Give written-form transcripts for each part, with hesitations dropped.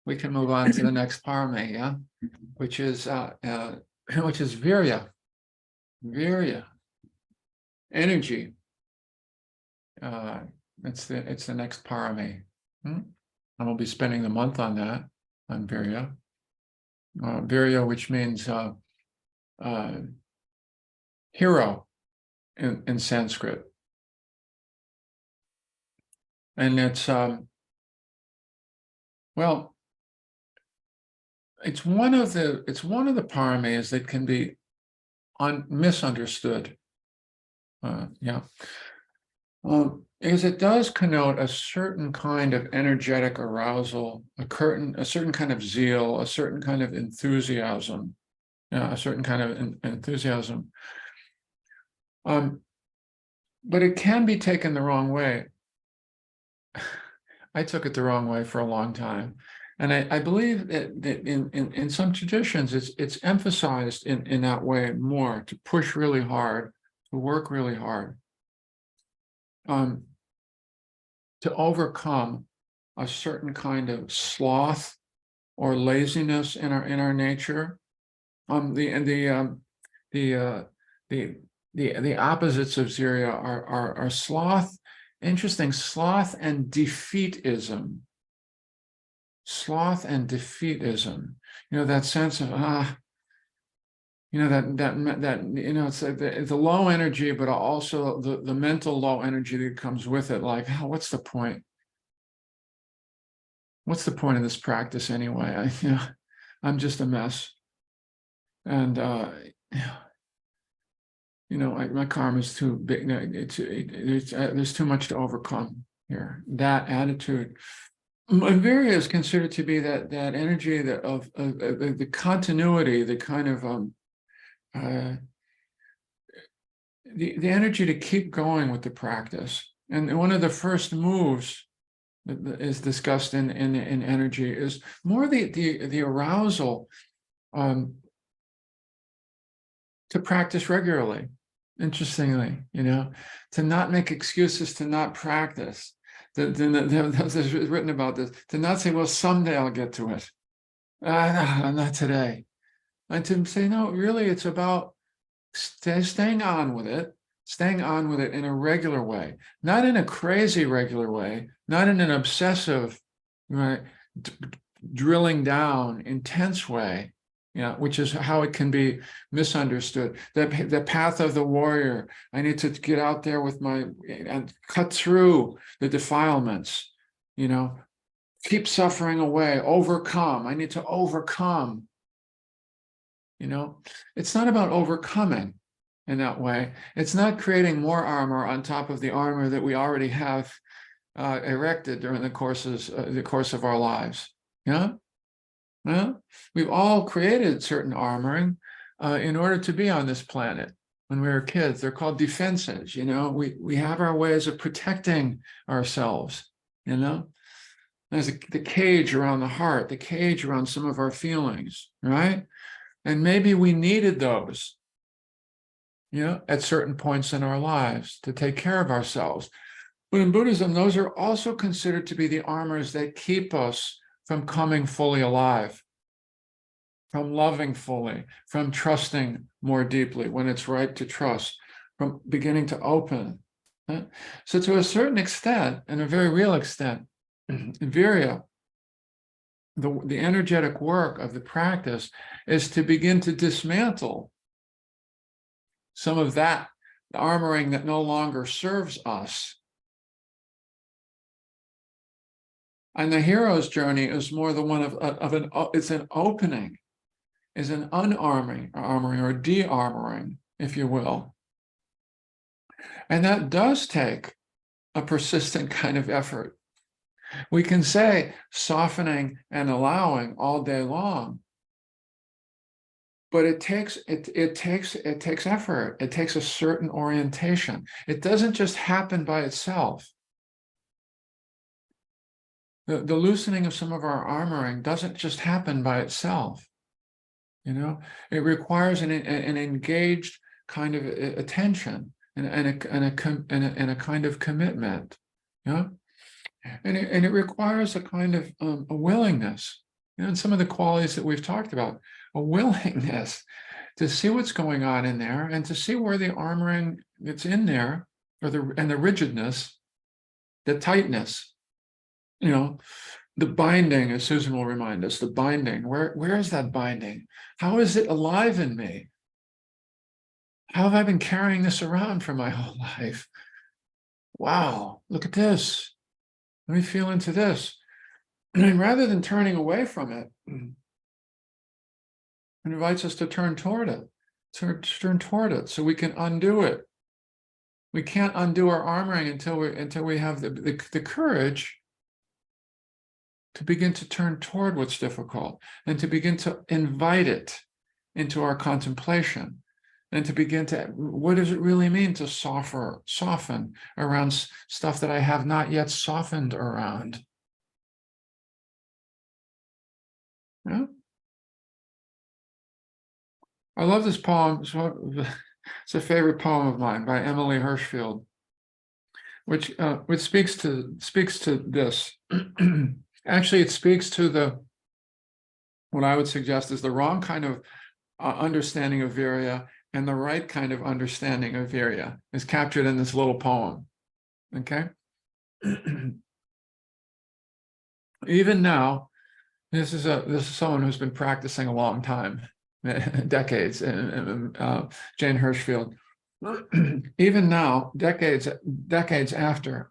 we can move on to the next parame, yeah, which is virya, energy. It's the next parame. And we'll be spending the month on that, on virya. Virya, which means hero in Sanskrit, and it's well, it's one of the parames that can be misunderstood. Because it does connote a certain kind of energetic arousal, a certain kind of zeal, a certain kind of enthusiasm, a certain kind of enthusiasm. But it can be taken the wrong way. I took it the wrong way for a long time. And I believe that in some traditions, it's emphasized in that way more, to push really hard, to work really hard, to overcome a certain kind of sloth or laziness in our nature. The opposites of Zirya are sloth. Interesting, sloth and defeatism. Sloth and defeatism. That sense of that it's the low energy, but also the mental low energy that comes with it. Like, what's the point? What's the point of this practice anyway? I'm just a mess, and my karma is too big. There's too much to overcome here. That attitude. Virya is considered to be that energy of the continuity, the kind of the energy to keep going with the practice. And one of the first moves that is discussed in energy is more the arousal to practice regularly. Interestingly, to not make excuses to not practice. There's written about this, to not say, well, someday I'll get to it. Not today. And to say, no, really, it's about staying on with it in a regular way, not in a crazy regular way, not in an obsessive, drilling down, intense way, which is how it can be misunderstood. The path of the warrior. I need to get out there and cut through the defilements, keep suffering away, overcome. I need to overcome. It's not about overcoming in that way. It's not creating more armor on top of the armor that we already have erected during the course of our lives. Well, we've all created certain armoring in order to be on this planet. When we were kids, they're called defenses. We have our ways of protecting ourselves. There's the cage around the heart, the cage around some of our feelings, right? And maybe we needed those, at certain points in our lives to take care of ourselves. But in Buddhism, those are also considered to be the armors that keep us from coming fully alive, from loving fully, from trusting more deeply when it's right to trust, from beginning to open. So to a certain extent, and a very real extent, virya, the energetic work of the practice, is to begin to dismantle some of that armoring that no longer serves us. And the hero's journey is more the one it's an opening, is an unarmoring or de-armoring, if you will. And that does take a persistent kind of effort. We can say softening and allowing all day long, but it takes effort. It takes a certain orientation. It doesn't just happen by itself. The loosening of some of our armoring doesn't just happen by itself. It requires an engaged kind of attention and a kind of commitment. And it requires a kind of a willingness and some of the qualities that we've talked about, a willingness to see what's going on in there and to see where the armoring that's in there, or the rigidness, the tightness, the binding, as Susan will remind us, the binding, where is that binding? How is it alive in me? How have I been carrying this around for my whole life? Wow, look at this. Let me feel into this. And rather than turning away from it, it invites us to turn toward it, turn toward it so we can undo it. We can't undo our armoring until we have the courage to begin to turn toward what's difficult and to begin to invite it into our contemplation, and to begin to, what does it really mean to soften around stuff that I have not yet softened around? Yeah. I love this poem. It's a favorite poem of mine by Emily Hirschfield, which speaks to this. Actually, it speaks to what I would suggest is the wrong kind of understanding of Virya, and the right kind of understanding of Virya is captured in this little poem. Okay. Even now, this is someone who's been practicing a long time, decades, Jane Hirschfield. Even now, decades after,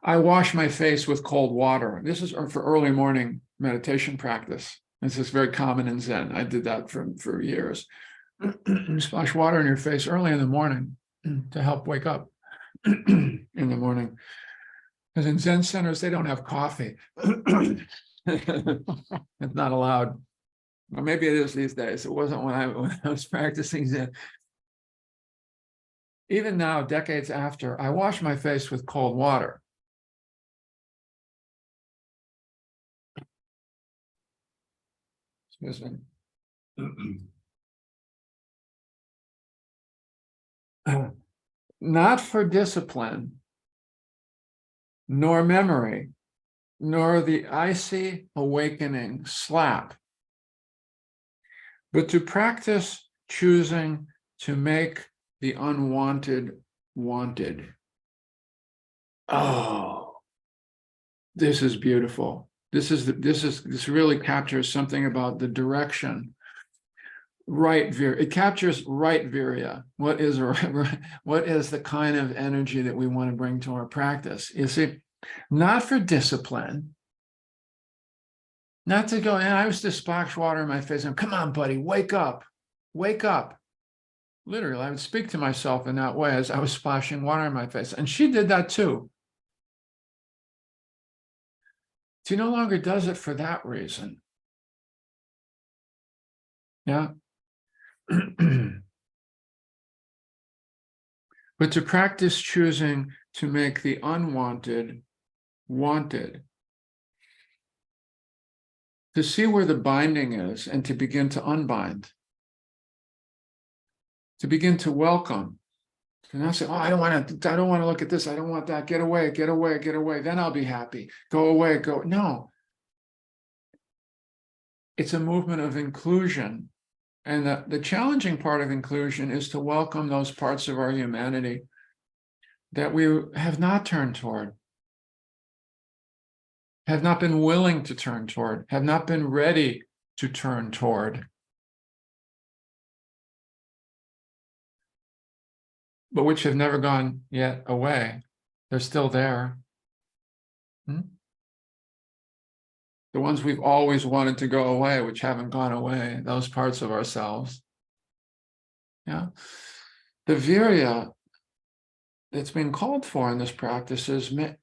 I wash my face with cold water. This is for early morning meditation practice. This is very common in Zen. I did that for years. Splash water in your face early in the morning to help wake up in the morning. Because in Zen centers, they don't have coffee. It's not allowed. Or maybe it is these days. It wasn't when I was practicing Zen. Even now, decades after, I wash my face with cold water. Excuse me. Not for discipline, nor memory, nor the icy awakening slap, but to practice choosing to make the unwanted wanted. Oh, this is beautiful. This really captures something about the direction. Right virya. It captures right virya. What is the kind of energy that we want to bring to our practice? You see, not for discipline, not to go, and I was to splash water in my face and come on, buddy, wake up, wake up. Literally, I would speak to myself in that way as I was splashing water in my face. And she did that too. She no longer does it for that reason. Yeah. But to practice choosing to make the unwanted wanted, to see where the binding is and to begin to unbind, to begin to welcome, to not say, oh, I don't want to look at this, I don't want that, get away, get away, get away, then I'll be happy, go away, go. No, it's a movement of inclusion. And the challenging part of inclusion is to welcome those parts of our humanity that we have not turned toward, have not been willing to turn toward, have not been ready to turn toward, but which have never gone yet away. They're still there. The ones we've always wanted to go away, which haven't gone away, those parts of ourselves. Yeah. The virya that's been called for in this practice is, may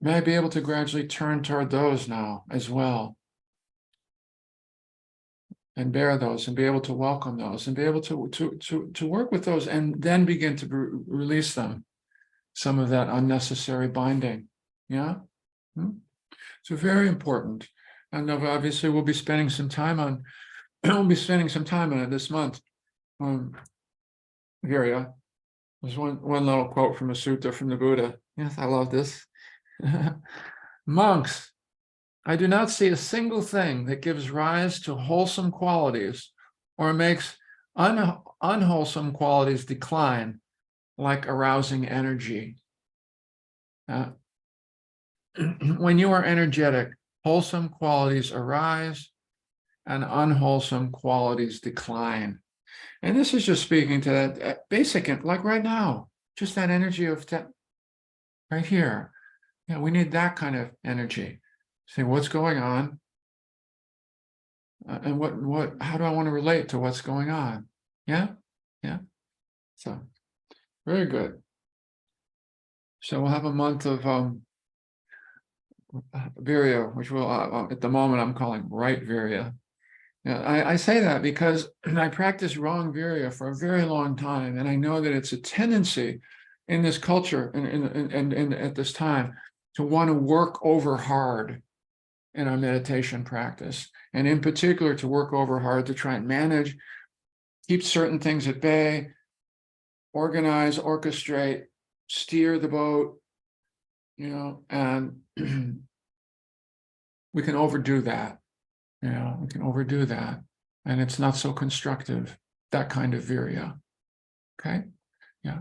I be able to gradually turn toward those now as well, and bear those, and be able to welcome those, and be able to work with those, and then begin to release them, some of that unnecessary binding. Yeah. So very important. And obviously we'll be spending some time on it this month. Virya. There's one little quote from a sutta from the Buddha. Yes, I love this. Monks, I do not see a single thing that gives rise to wholesome qualities or makes unwholesome qualities decline, like arousing energy. When you are energetic, wholesome qualities arise and unwholesome qualities decline. And this is just speaking to that basic, like right now, just that energy of that right here. Yeah, we need that kind of energy. Say, what's going on? And how do I want to relate to what's going on? Yeah, yeah. So, very good. So we'll have a month of Virya, which will, at the moment, I'm calling right Virya. Yeah, I say that because I practiced wrong Virya for a very long time, and I know that it's a tendency in this culture and at this time to want to work over hard in our meditation practice, and in particular to work over hard to try and manage, keep certain things at bay, organize, orchestrate, steer the boat, and we can overdo that. We can overdo that, and it's not so constructive, that kind of virya. Okay, yeah.